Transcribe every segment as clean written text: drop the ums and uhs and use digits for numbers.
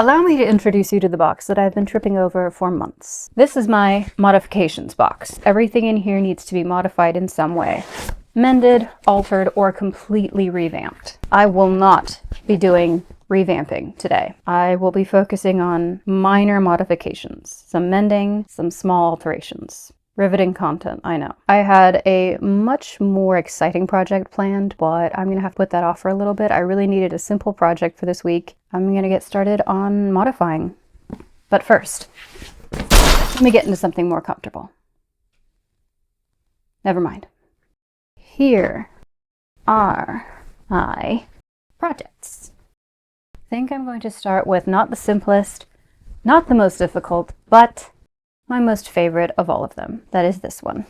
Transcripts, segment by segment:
Allow me to introduce you to the box that I've been tripping over for months. This is my modifications box. Everything in here needs to be modified in some way. Mended, altered, or completely revamped. I will not be doing revamping today. I will be focusing on minor modifications, some mending, some small alterations. Riveting content, I know. I had a much more exciting project planned, but I'm gonna have to put that off for a little bit. I really needed a simple project for this week. I'm gonna get started on modifying. But first, let me get into something more comfortable. Never mind. Here are my projects. I think I'm going to start with not the simplest, not the most difficult, but my most favorite of all of them. That is this one.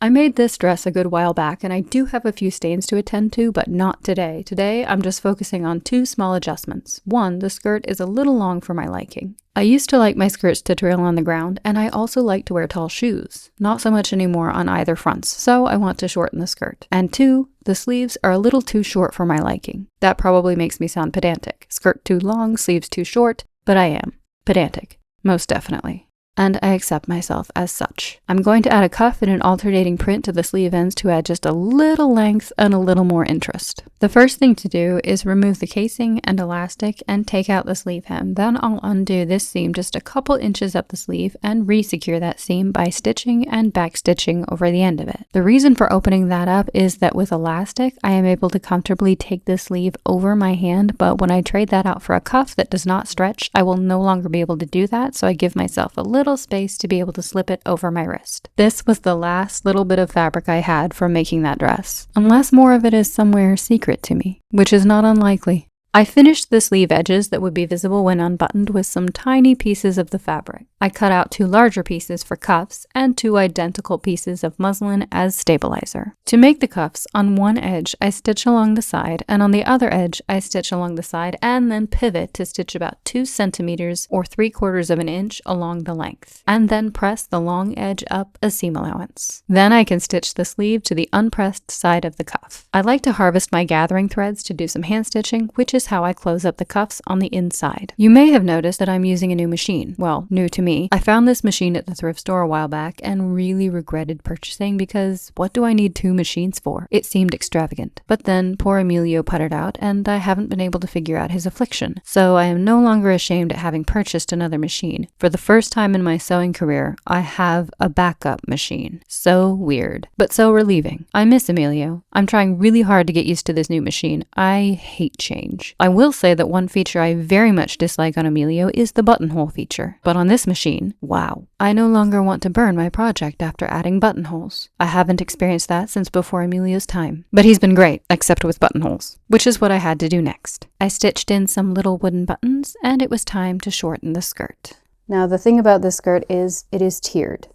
I made this dress a good while back, and I do have a few stains to attend to, but not today. Today, I'm just focusing on two small adjustments. One, the skirt is a little long for my liking. I used to like my skirts to trail on the ground, and I also like to wear tall shoes. Not so much anymore on either fronts, so I want to shorten the skirt. And two, the sleeves are a little too short for my liking. That probably makes me sound pedantic. Skirt too long, sleeves too short, but I am pedantic, most definitely. And I accept myself as such. I'm going to add a cuff and an alternating print to the sleeve ends to add just a little length and a little more interest. The first thing to do is remove the casing and elastic and take out the sleeve hem. Then I'll undo this seam just a couple inches up the sleeve and re-secure that seam by stitching and back stitching over the end of it. The reason for opening that up is that with elastic, I am able to comfortably take the sleeve over my hand, but when I trade that out for a cuff that does not stretch, I will no longer be able to do that, so I give myself a little space to be able to slip it over my wrist. This was the last little bit of fabric I had from making that dress, unless more of it is somewhere secret to me, which is not unlikely. I finished the sleeve edges that would be visible when unbuttoned with some tiny pieces of the fabric. I cut out two larger pieces for cuffs and two identical pieces of muslin as stabilizer. To make the cuffs, on one edge I stitch along the side, and on the other edge I stitch along the side and then pivot to stitch about 2 centimeters or 3/4 of an inch along the length, and then press the long edge up a seam allowance. Then I can stitch the sleeve to the unpressed side of the cuff. I like to harvest my gathering threads to do some hand stitching, which is how I close up the cuffs on the inside. You may have noticed that I'm using a new machine. Well, new to me. I found this machine at the thrift store a while back and really regretted purchasing because what do I need 2 machines for? It seemed extravagant. But then poor Emilio puttered out and I haven't been able to figure out his affliction. So I am no longer ashamed at having purchased another machine. For the first time in my sewing career, I have a backup machine. So weird, but so relieving. I miss Emilio. I'm trying really hard to get used to this new machine. I hate change. I will say that one feature I very much dislike on Emilio is the buttonhole feature. But on this machine, wow. I no longer want to burn my project after adding buttonholes. I haven't experienced that since before Emilio's time. But he's been great, except with buttonholes, which is what I had to do next. I stitched in some little wooden buttons, and it was time to shorten the skirt. Now the thing about this skirt is it is tiered,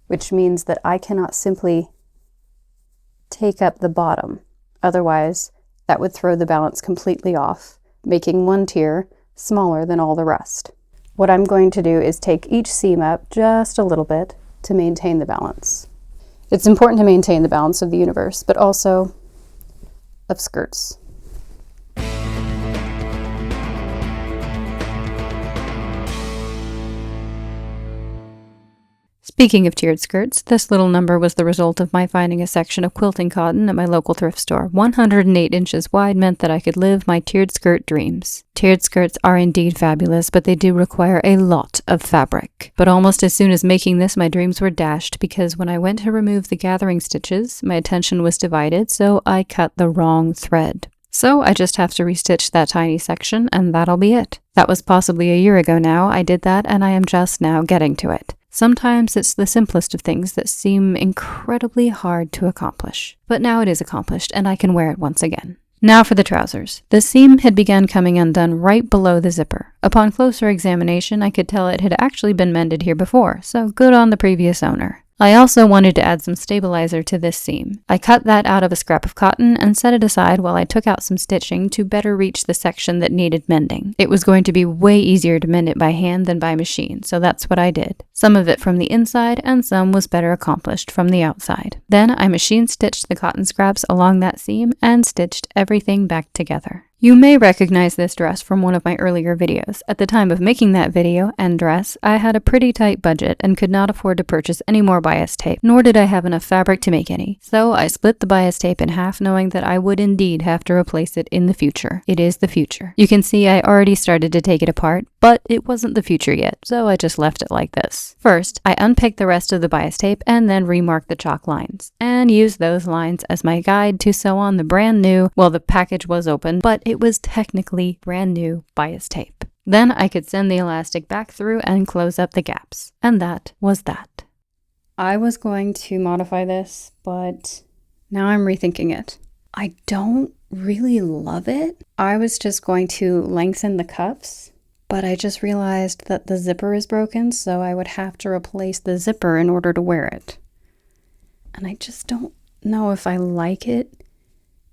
which means that I cannot simply take up the bottom. Otherwise, that would throw the balance completely off, making one tier smaller than all the rest. What I'm going to do is take each seam up just a little bit to maintain the balance. It's important to maintain the balance of the universe, but also of skirts. Speaking of tiered skirts, this little number was the result of my finding a section of quilting cotton at my local thrift store. 108 inches wide meant that I could live my tiered skirt dreams. Tiered skirts are indeed fabulous, but they do require a lot of fabric. But almost as soon as making this, my dreams were dashed because when I went to remove the gathering stitches, my attention was divided, so I cut the wrong thread. So I just have to restitch that tiny section, and that'll be it. That was possibly a year ago now. I did that, and I am just now getting to it. Sometimes it's the simplest of things that seem incredibly hard to accomplish. But now it is accomplished, and I can wear it once again. Now for the trousers. The seam had begun coming undone right below the zipper. Upon closer examination, I could tell it had actually been mended here before, so good on the previous owner. I also wanted to add some stabilizer to this seam. I cut that out of a scrap of cotton and set it aside while I took out some stitching to better reach the section that needed mending. It was going to be way easier to mend it by hand than by machine, so that's what I did. Some of it from the inside and some was better accomplished from the outside. Then I machine stitched the cotton scraps along that seam and stitched everything back together. You may recognize this dress from one of my earlier videos. At the time of making that video and dress, I had a pretty tight budget and could not afford to purchase any more bias tape, nor did I have enough fabric to make any. So I split the bias tape in half, knowing that I would indeed have to replace it in the future. It is the future. You can see I already started to take it apart, but it wasn't the future yet, so I just left it like this. First, I unpicked the rest of the bias tape and then remarked the chalk lines, and used those lines as my guide to sew on the brand new, well, the package was open, but it was technically brand new bias tape. Then I could send the elastic back through and close up the gaps. And that was that. I was going to modify this, but now I'm rethinking it. I don't really love it. I was just going to lengthen the cuffs, but I just realized that the zipper is broken, so I would have to replace the zipper in order to wear it. And I just don't know if I like it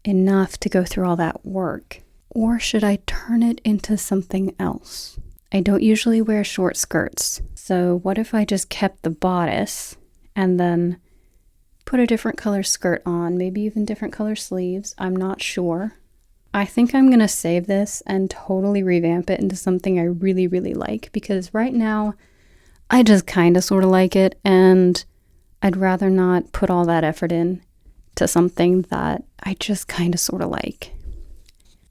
enough to go through all that work. Or should I turn it into something else? I don't usually wear short skirts, so what if I just kept the bodice and then put a different color skirt on, maybe even different color sleeves? I'm not sure. I think I'm gonna save this and totally revamp it into something I really, really like, because right now I just kind of sort of like it, and I'd rather not put all that effort in to something that I just kind of sort of like.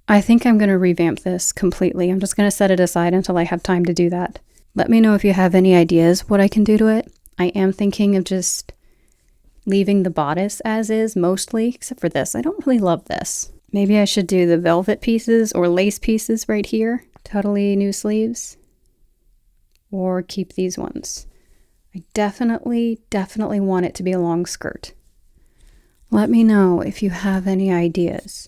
I think I'm going to revamp this completely. I'm just going to set it aside until I have time to do that. Let me know if you have any ideas what I can do to it. I am thinking of just leaving the bodice as is mostly, except for this. I don't really love this. Maybe I should do the velvet pieces or lace pieces right here. Totally new sleeves. Or keep these ones. I definitely want it to be a long skirt. Let me know if you have any ideas.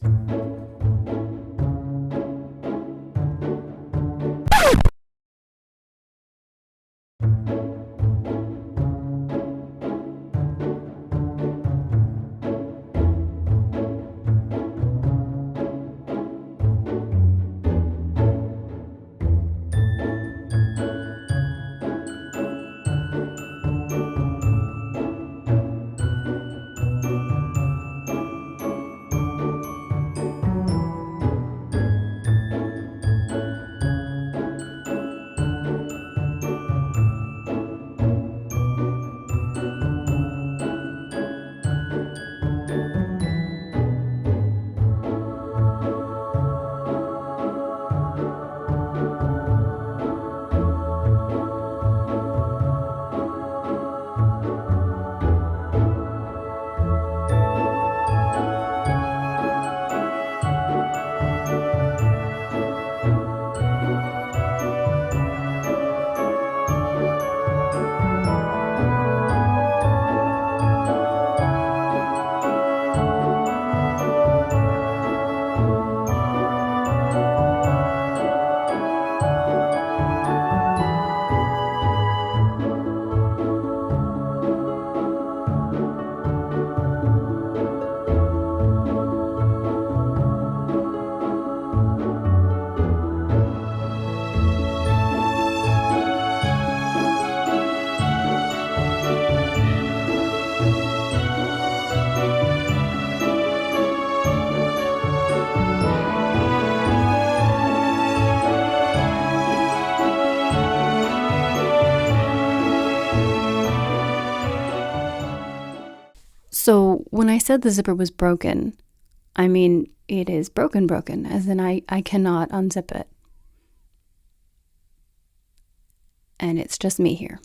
So when I said the zipper was broken, I mean it is broken, as in I cannot unzip it. And it's just me here.